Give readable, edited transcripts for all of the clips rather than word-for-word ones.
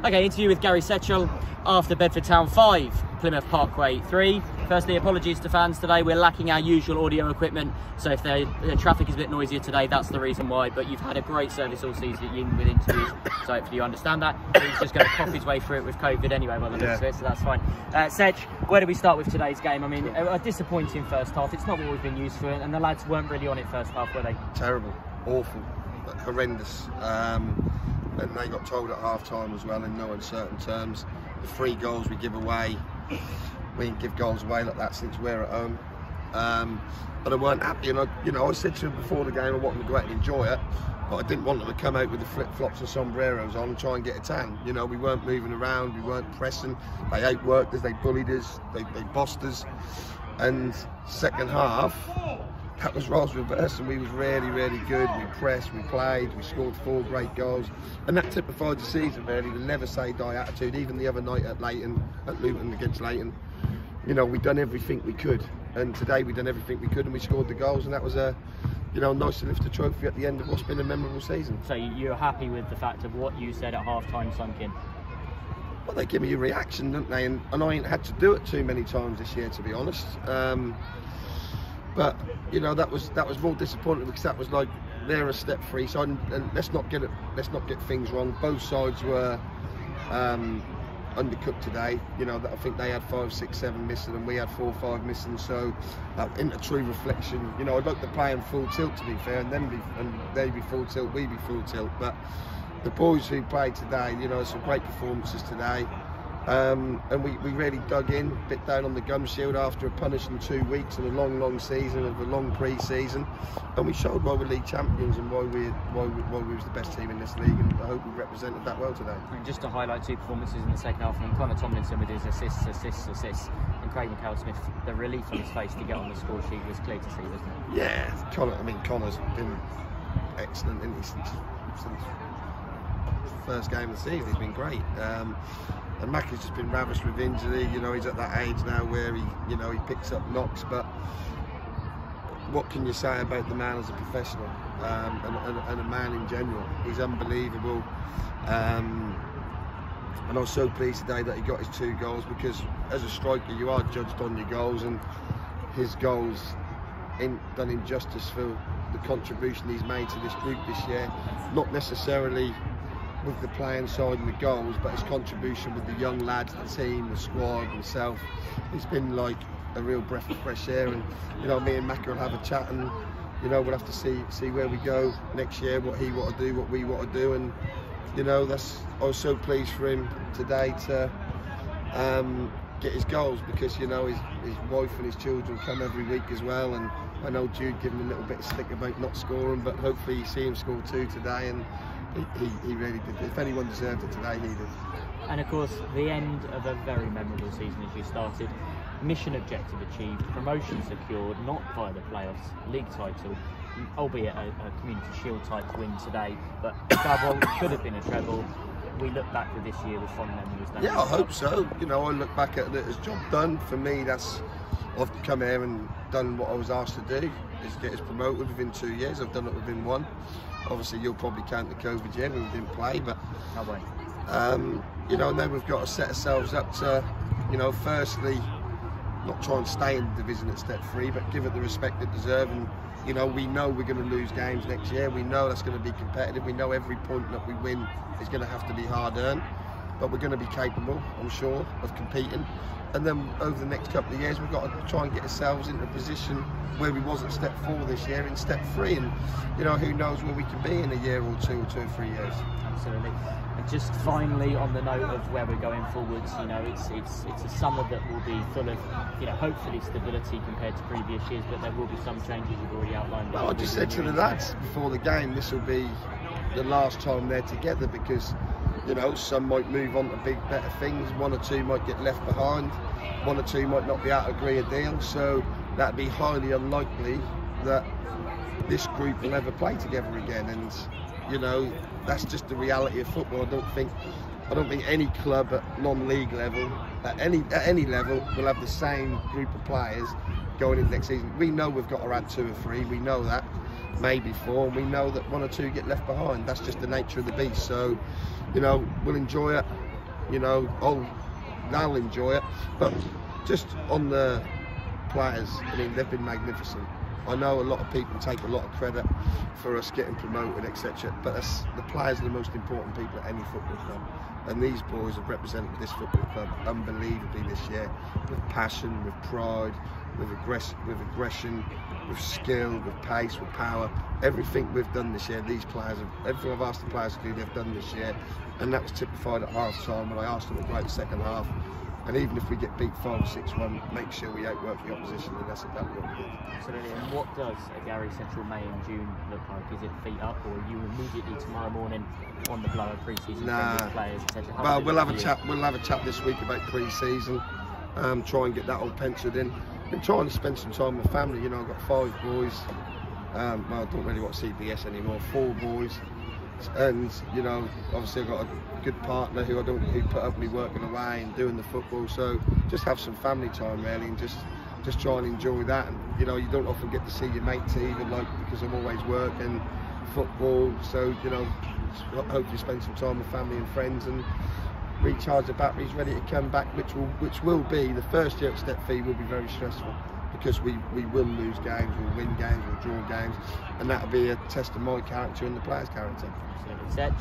Okay, interview with Gary Setchell after Bedford Town 5, Plymouth Parkway 3. Firstly, apologies to fans today. We're lacking our usual audio equipment, so if the traffic is a bit noisier today, that's the reason why. But you've had a great service all season with interviews, so hopefully you understand that. He's just going to cough his way through it with COVID anyway, by the looks of it, so that's fine. Setch, where do we start with today's game? I mean, a disappointing first half. It's not what we've been used to, and the lads weren't really on it first half, were they? Terrible, awful, horrendous. And they got told at half-time as well, in no uncertain terms. The 3 goals we give away, we didn't give goals away like that since we're at home. But I weren't happy, and I said to them before the game I wanted them to go out and enjoy it, but I didn't want them to come out with the flip-flops and sombreros on and try and get a tan. You know, we weren't moving around, we weren't pressing. They outworked us, they bullied us, they bossed us. And second half, that was roles reversed, and we was really, really good. We pressed, we played, we scored 4 great goals, and that typified the season really. The never say die attitude. Even the other night at Luton against Leighton, you know, we done everything we could, and today we done everything we could, and we scored the goals, and that was a, you know, nice to lift a trophy at the end of what's been a memorable season. So you're happy with the fact of what you said at half-time sunk in? Well, they give me a reaction, don't they? And I ain't had to do it too many times this year, to be honest. But you know, that was more disappointing, because that was like they're a step free. So and let's not get things wrong. Both sides were undercooked today. You know, that I think they had 5, 6, 7 missing, and we had 4, 5 missing. So in a true reflection, you know, I'd like to play in full tilt, to be fair, and they be full tilt, we be full tilt. But the boys who played today, you know, some great performances today. And we really dug in, bit down on the gum shield after a punishing 2 weeks and a long season of a long pre-season, and we showed why we're league champions and why we was the best team in this league, and I hope we represented that well today. And just to highlight 2 performances in the second half, and Connor Tomlinson with his assists, and Craig McHale-Smith, the relief on his face to get on the score sheet was clear to see, wasn't it? Yeah, Connor's been excellent, isn't he, since the first game of the season. He's been great. And Mac has just been ravished with injury. You know, he's at that age now where he picks up knocks. But what can you say about the man as a professional and a man in general? He's unbelievable. And I was so pleased today that he got his 2 goals, because as a striker you are judged on your goals, and his goals ain't done injustice for the contribution he's made to this group this year. Not necessarily with the playing side and the goals, but his contribution with the young lads, the team, the squad, himself, it's been like a real breath of fresh air. And you know, me and Macca will have a chat, and you know, we'll have to see where we go next year, what he want to do, what we want to do. And you know, I was so pleased for him today to get his goals, because you know, his wife and his children come every week as well, and I know Jude gave him a little bit of stick about not scoring, but hopefully you see him score 2 today, and he really did. If anyone deserved it today, he did. And of course, the end of a very memorable season as you started. Mission objective achieved, promotion secured, not via the playoffs, league title, albeit a Community Shield type win today, but double, could have been a treble. We look back to this year with fond memories. Yeah, I hope so. You know, I look back at it as job done. For me, I've come here and done what I was asked to do, is get us promoted within 2 years. I've done it within 1. Obviously, you'll probably count the COVID year when we didn't play, but you know, and then we've got to set ourselves up to, you know, firstly, not try and stay in the division at step 3, but give it the respect it deserves. And you know, we know we're going to lose games next year. We know that's going to be competitive. We know every point that we win is going to have to be hard earned, but we're going to be capable, I'm sure, of competing. And then over the next couple of years, we've got to try and get ourselves into a position where we was at step 4 this year, in step 3, and you know, who knows where we can be in a year or 2 or 3 years. Absolutely. And just finally, on the note of where we're going forwards, you know, it's a summer that will be full of, you know, hopefully stability compared to previous years, but there will be some changes you've already outlined. Well, I just said to the lads before the game, this will be the last time they're together, because you know, some might move on to better things, 1 or 2 might get left behind, 1 or 2 might not be able to agree a deal, so that'd be highly unlikely that this group will ever play together again. And you know, that's just the reality of football. I don't think any club at non-league level, at any level, will have the same group of players going into next season. We know we've got to add 2 or 3, we know that, maybe 4, and we know that 1 or 2 get left behind. That's just the nature of the beast. So you know, will enjoy it. You know, they'll enjoy it. But just on the players, I mean, they've been magnificent. I know a lot of people take a lot of credit for us getting promoted, etc. But the players are the most important people at any football club. And these boys have represented this football club unbelievably this year, with passion, with pride, with aggression, with skill, with pace, with power. Everything we've done this year, these players, everything I've asked the players to do, they've done this year. And that was typified at half time when I asked them to play the second half. And even if we get beat 5 or 6-1, make sure we outwork the opposition, and that's exactly what we did. Absolutely. And what does a Gary Setchell May and June look like? Is it feet up, or are you immediately tomorrow morning on the blow of pre-season players, etc.? Well, we'll have a chat. We'll have a chat this week about pre-season. Try and get that all penciled in. Been trying to spend some time with family. You know, I've got 5 boys. Well, I don't really watch CBS anymore. 4 boys. And you know, obviously I've got a good partner who put up with me working away and doing the football, so just have some family time really, and just try and enjoy that. And you know, you don't often get to see your mates either, like, because I'm always working football, so you know, hopefully spend some time with family and friends and recharge the batteries, ready to come back, which will be the first year at Step Fee will be very stressful, because we will lose games, we'll win games, we'll draw games, and that'll be a test of my character and the players' character. Setch,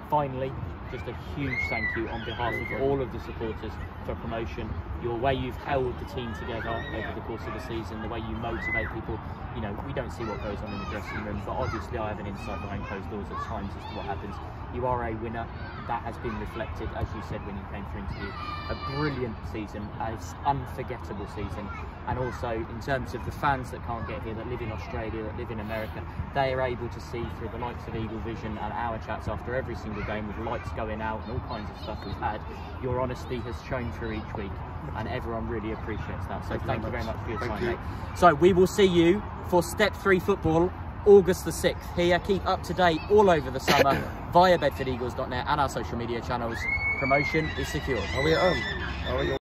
finally, just a huge thank you on behalf of all of the supporters for promotion. Your way you've held the team together over the course of the season, the way you motivate people. You know, we don't see what goes on in the dressing room, but obviously I have an insight behind closed doors at times as to what happens. You are a winner. That has been reflected, as you said when you came for interview. A brilliant season, an unforgettable season, and also in terms of the fans that can't get here, that live in Australia, that live in America, they are able to see through the likes of Eagle Vision and our chats after every single game with lights going out and all kinds of stuff we've had. Your honesty has shown through each week, and everyone really appreciates that. So thank you very much for your time, mate. So we will see you for Step 3 football, August the 6th here. Keep up to date all over the summer via bedfordeagles.net and our social media channels. Promotion is secured. Are we at home? Are we